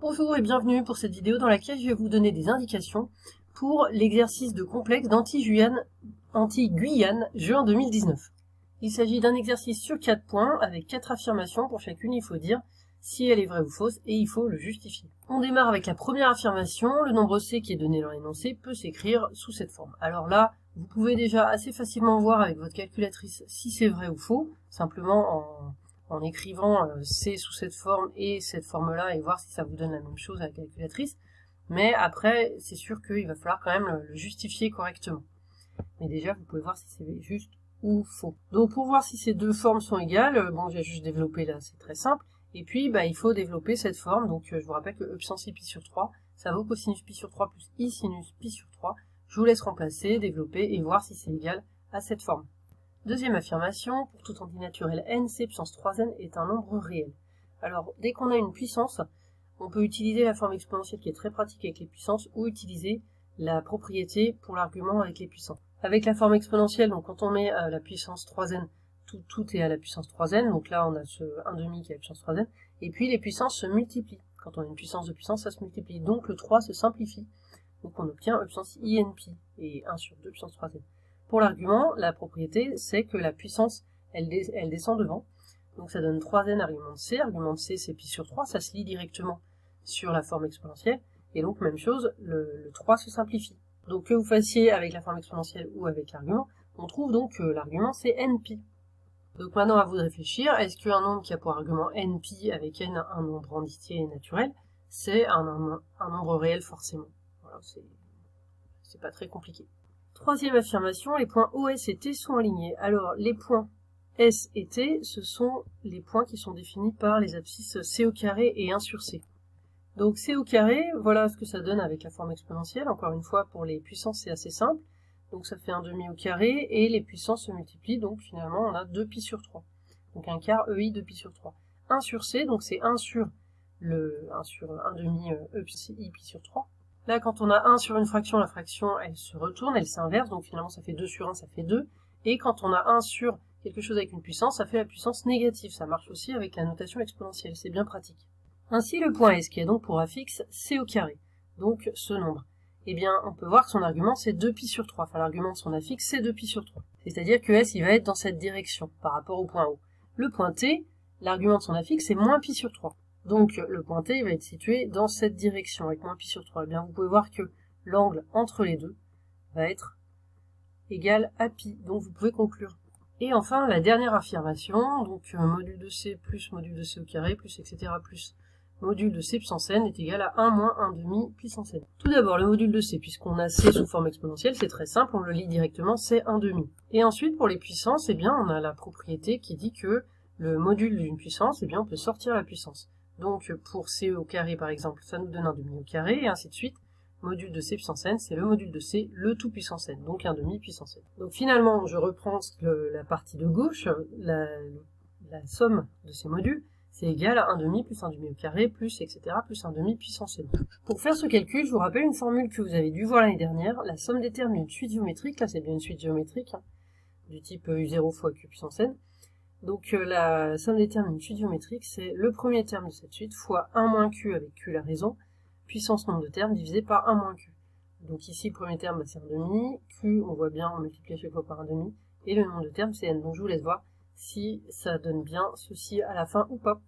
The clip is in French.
Bonjour et bienvenue pour cette vidéo dans laquelle je vais vous donner des indications pour l'exercice de complexe d'Anti-Guyane juin 2019. Il s'agit d'un exercice sur 4 points avec 4 affirmations. Pour chacune, il faut dire si elle est vraie ou fausse et il faut le justifier. On démarre avec la première affirmation. Le nombre C qui est donné dans l'énoncé peut s'écrire sous cette forme. Alors là, vous pouvez déjà assez facilement voir avec votre calculatrice si c'est vrai ou faux, simplement en écrivant C sous cette forme et cette forme-là et voir si ça vous donne la même chose à la calculatrice. Mais après, c'est sûr qu'il va falloir quand même le justifier correctement. Mais déjà, vous pouvez voir si c'est juste ou faux. Donc pour voir si ces deux formes sont égales, bon, j'ai juste développé là, c'est très simple. Et puis, il faut développer cette forme. Donc je vous rappelle que E puissance I pi sur 3, ça vaut cosinus pi sur 3 plus I sinus pi sur 3. Je vous laisse remplacer, développer et voir si c'est égal à cette forme. Deuxième affirmation, pour tout antinaturel n, c puissance 3n est un nombre réel. Alors, dès qu'on a une puissance, on peut utiliser la forme exponentielle qui est très pratique avec les puissances ou utiliser la propriété pour l'argument avec les puissances. Avec la forme exponentielle, donc quand on met la puissance 3n, tout est à la puissance 3n, donc là on a ce 1,5 qui est à la puissance 3n, et puis les puissances se multiplient. Quand on a une puissance de puissance, ça se multiplie, donc le 3 se simplifie. Donc on obtient E puissance INP, et 1 sur 2 puissance 3n. Pour l'argument, la propriété, c'est que la puissance, elle descend devant. Donc ça donne 3n argument de c. Argument de c, c'est pi sur 3. Ça se lit directement sur la forme exponentielle. Et donc, même chose, le 3 se simplifie. Donc que vous fassiez avec la forme exponentielle ou avec l'argument, on trouve donc que l'argument, c'est npi. Donc maintenant, à vous de réfléchir. Est-ce qu'un nombre qui a pour argument npi avec n un nombre entier naturel, c'est un nombre réel forcément? Voilà, c'est pas très compliqué. Troisième affirmation, les points OS et T sont alignés. Alors, les points S et T, ce sont les points qui sont définis par les abscisses C au carré et 1 sur C. Donc C au carré, voilà ce que ça donne avec la forme exponentielle. Encore une fois, pour les puissances, c'est assez simple. Donc ça fait 1,5 au carré, et les puissances se multiplient, donc finalement on a 2 pi sur 3. Donc un quart EI de pi sur 3. 1 sur C, donc c'est 1 sur 1,5 EI pi sur 3. Là, quand on a 1 sur une fraction, la fraction, elle se retourne, elle s'inverse, donc finalement ça fait 2 sur 1, ça fait 2. Et quand on a 1 sur quelque chose avec une puissance, ça fait la puissance négative. Ça marche aussi avec la notation exponentielle, c'est bien pratique. Ainsi, le point S, qui a donc pour affixe C au carré, donc ce nombre, eh bien, on peut voir que son argument, c'est 2pi sur 3. Enfin, l'argument de son affixe, c'est 2pi sur 3. C'est-à-dire que S, il va être dans cette direction, par rapport au point O. Le point T, l'argument de son affixe, c'est moins pi sur 3. Donc, le point T va être situé dans cette direction, avec moins pi sur 3. Eh bien, vous pouvez voir que l'angle entre les deux va être égal à pi. Donc, vous pouvez conclure. Et enfin, la dernière affirmation, donc module de C plus module de C au carré, plus etc. plus module de C puissance n est égal à 1 moins 1,5 puissance n. Tout d'abord, le module de C, puisqu'on a C sous forme exponentielle, c'est très simple, on le lit directement, c'est 1,5. Et ensuite, pour les puissances, eh bien, on a la propriété qui dit que le module d'une puissance, eh bien, on peut sortir la puissance. Donc, pour C au carré, par exemple, ça nous donne 1,5 au carré, et ainsi de suite. Module de C puissance n, c'est le module de C, le tout puissance n, donc 1,5 puissance n. Donc finalement, je reprends la partie de gauche, la somme de ces modules, c'est égal à 1,5 plus 1,5 au carré, plus etc. plus 1,5 puissance n. Pour faire ce calcul, je vous rappelle une formule que vous avez dû voir l'année dernière, la somme des termes d'une suite géométrique, là c'est bien une suite géométrique, du type U0 fois Q puissance n. Donc la somme des termes d'une suite géométrique, c'est le premier terme de cette suite fois 1 moins Q avec Q la raison, puissance nombre de termes divisé par 1 moins Q. Donc ici, le premier terme, c'est 1,5, Q, on voit bien, on multiplie à chaque fois par 1,5, et le nombre de termes, c'est n. Donc je vous laisse voir si ça donne bien ceci à la fin ou pas.